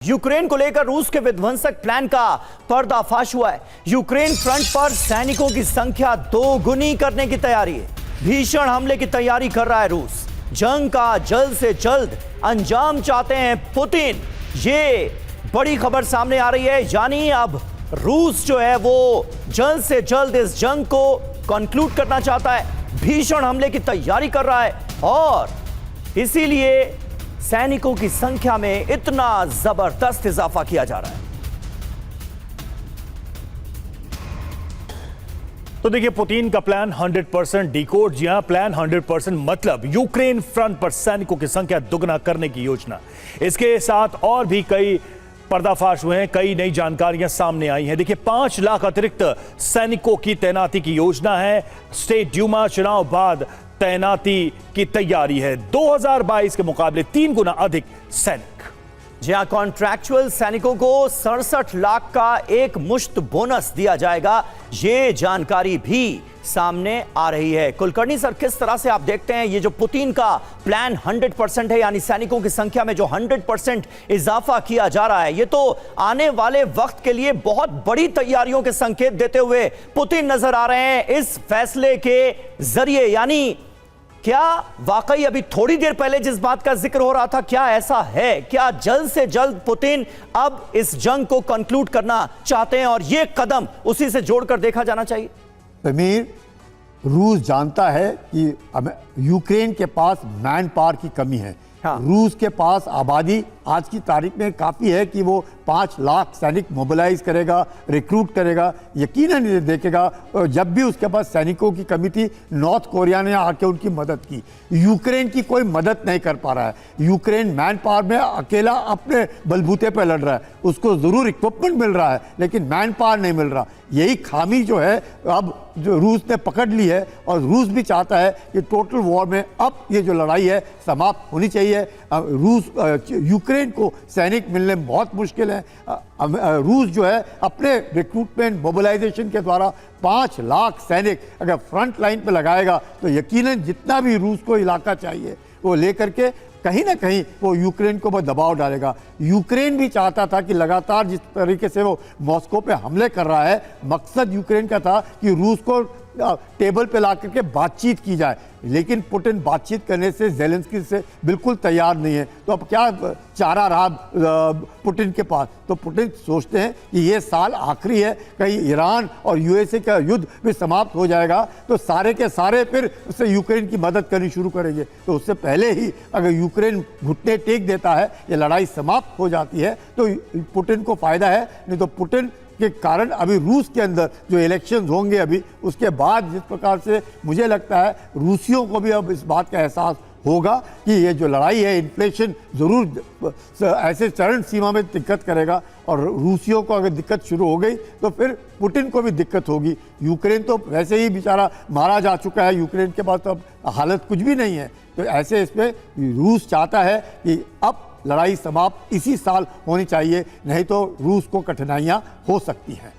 Ukraine को लेकर रूस के विध्वंसक प्लान का पर्दाफाश हुआ है। यूक्रेन फ्रंट पर सैनिकों की संख्या दोगुनी करने की तैयारी है। भीषण हमले की तैयारी कर रहा है रूस। जंग का जल्द से जल्द अंजाम चाहते हैं पुतिन। ये बड़ी खबर सामने आ रही है, यानी अब रूस जो है वो जल्द से जल्द इस जंग को कंक्लूड करना चाहता है। भीषण हमले की तैयारी कर रहा है और इसीलिए सैनिकों की संख्या में इतना जबरदस्त इजाफा किया जा रहा है। तो देखिए, पुतिन का प्लान 100% डिकोड। जी हां, प्लान 100% मतलब यूक्रेन फ्रंट पर सैनिकों की संख्या दुगना करने की योजना। इसके साथ और भी कई पर्दाफाश हुए हैं, कई नई जानकारियां सामने आई हैं। देखिए, 5 लाख अतिरिक्त सैनिकों की तैनाती की योजना है। स्टेट ड्यूमा चुनाव बाद तैनाती की तैयारी है। 2022 के मुकाबले 3 गुना अधिक सैनिक। जी हां, कॉन्ट्रैक्चुअल सैनिकों को 67 लाख का एक मुश्त बोनस दिया जाएगा। ये जानकारी भी सामने आ रही है। कुलकर्णी सर, किस तरह से आप देखते हैं ये जो पुतिन का प्लान 100% है, यानी सैनिकों की संख्या में जो 100% इजाफा किया जा रहा है, ये तो आने वाले वक्त के लिए बहुत बड़ी तैयारियों के संकेत देते हुए पुतिन नजर आ रहे हैं इस फैसले के जरिए। यानी क्या वाकई अभी थोड़ी देर पहले जिस बात का जिक्र हो रहा था, क्या ऐसा है? क्या जल्द से जल्द पुतिन अब इस जंग को कंक्लूड करना चाहते हैं और यह कदम उसी से जोड़कर देखा जाना चाहिए? अमीर, रूस जानता है कि यूक्रेन के पास मैन पावर की कमी है। हाँ। रूस के पास आबादी आज की तारीख में काफ़ी है कि वो 5 लाख सैनिक मोबिलाइज करेगा, रिक्रूट करेगा, यकीनन ये देखेगा। जब भी उसके पास सैनिकों की कमी थी, नॉर्थ कोरिया ने आके उनकी मदद की। यूक्रेन की कोई मदद नहीं कर पा रहा है। यूक्रेन मैन पावर में अकेला अपने बलबूते पर लड़ रहा है। उसको ज़रूर इक्विपमेंट मिल रहा है, लेकिन मैन पावर नहीं मिल रहा। यही खामी जो है अब जो रूस ने पकड़ ली है, और रूस भी चाहता है कि टोटल वॉर में अब ये जो लड़ाई है समाप्त होनी चाहिए। यूक्रेन को सैनिक मिलने बहुत मुश्किल है। रूस जो है अपने रिक्रूटमेंट मोबिलाइजेशन के द्वारा 5 लाख सैनिक अगर फ्रंट लाइन पर लगाएगा तो यकीनन जितना भी रूस को इलाका चाहिए वो लेकर के कहीं ना कहीं वो यूक्रेन को बहुत दबाव डालेगा। यूक्रेन भी चाहता था कि लगातार जिस तरीके से वो मॉस्को पे हमले कर रहा है, मकसद यूक्रेन का था कि रूस को टेबल पे ला करके बातचीत की जाए, लेकिन पुतिन बातचीत करने से ज़ेलेंस्की से बिल्कुल तैयार नहीं है। तो अब क्या चारा रहा पुतिन के पास? तो पुतिन सोचते हैं कि ये साल आखिरी है, कहीं ईरान और यूएसए का युद्ध भी समाप्त हो जाएगा तो सारे के सारे फिर उससे यूक्रेन की मदद करनी शुरू करेंगे। तो उससे पहले ही अगर यूक्रेन घुटने टेक देता है, ये लड़ाई समाप्त हो जाती है, तो पुतिन को फ़ायदा है। नहीं तो पुतिन के कारण अभी रूस के अंदर जो इलेक्शंस होंगे अभी, उसके बाद जिस प्रकार से मुझे लगता है रूसियों को भी अब इस बात का एहसास होगा कि ये जो लड़ाई है, इन्फ्लेशन ज़रूर ऐसे चरण सीमा में दिक्कत करेगा, और रूसियों को अगर दिक्कत शुरू हो गई तो फिर पुतिन को भी दिक्कत होगी। यूक्रेन तो वैसे ही बेचारा मारा जा चुका है, यूक्रेन के पास तो अब हालत कुछ भी नहीं है। तो ऐसे इसमें रूस चाहता है कि अब लड़ाई समाप्त इसी साल होनी चाहिए, नहीं तो रूस को कठिनाइयां हो सकती हैं।